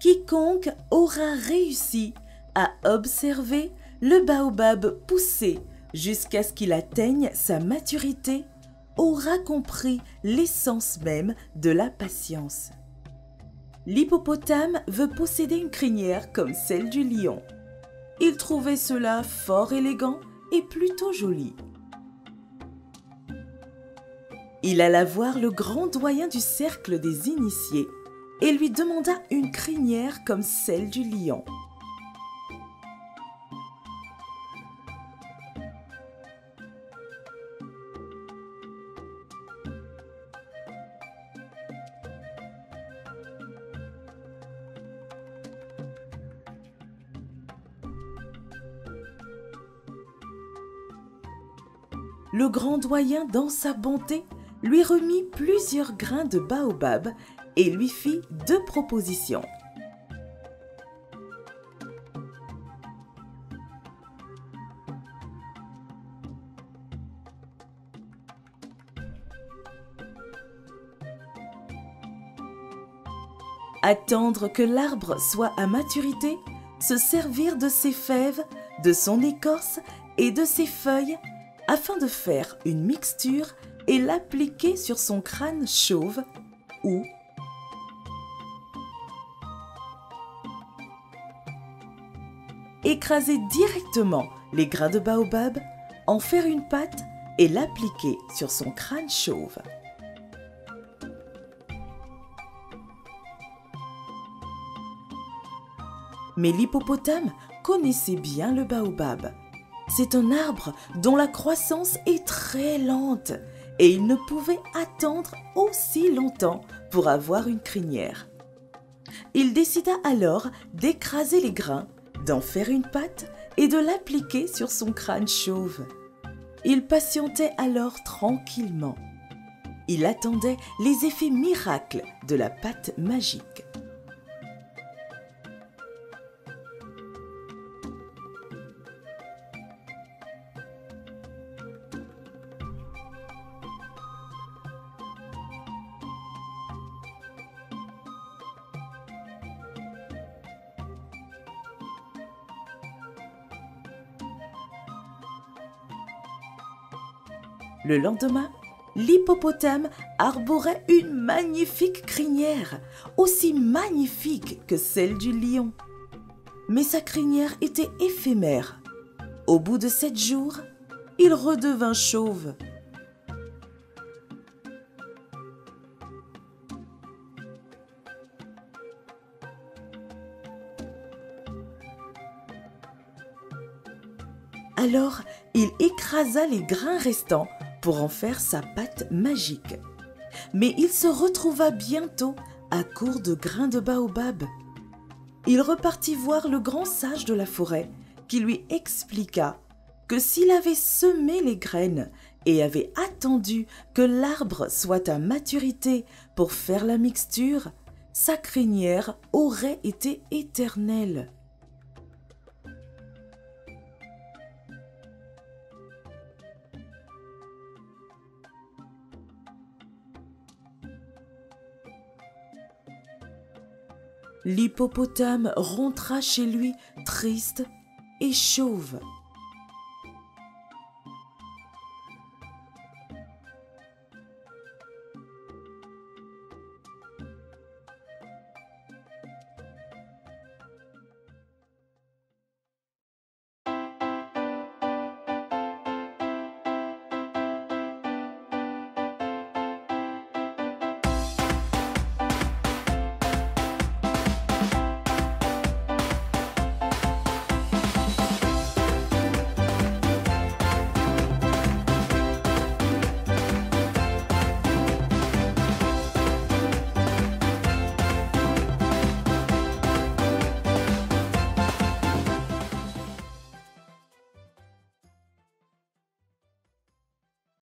quiconque aura réussi à observer le baobab pousser jusqu'à ce qu'il atteigne sa maturité aura compris l'essence même de la patience. L'hippopotame veut posséder une crinière comme celle du lion. Il trouvait cela fort élégant et plutôt joli. Il alla voir le grand doyen du cercle des initiés et lui demanda une crinière comme celle du lion. Le grand doyen, dans sa bonté, lui remit plusieurs grains de baobab et lui fit 2 propositions. Attendre que l'arbre soit à maturité, se servir de ses fèves, de son écorce et de ses feuilles afin de faire une mixture et l'appliquer sur son crâne chauve ou écraser directement les grains de baobab, en faire une pâte et l'appliquer sur son crâne chauve. Mais l'hippopotame connaissait bien le baobab. C'est un arbre dont la croissance est très lente et il ne pouvait attendre aussi longtemps pour avoir une crinière. Il décida alors d'écraser les grains, d'en faire une pâte et de l'appliquer sur son crâne chauve. Il patientait alors tranquillement. Il attendait les effets miracles de la pâte magique. Le lendemain, l'hippopotame arborait une magnifique crinière, aussi magnifique que celle du lion. Mais sa crinière était éphémère. Au bout de 7 jours, il redevint chauve. Alors, il écrasa les grains restants pour en faire sa pâte magique. Mais il se retrouva bientôt à court de grains de baobab. Il repartit voir le grand sage de la forêt qui lui expliqua que s'il avait semé les graines et avait attendu que l'arbre soit à maturité pour faire la mixture, sa crinière aurait été éternelle. L'hippopotame rentra chez lui triste et chauve.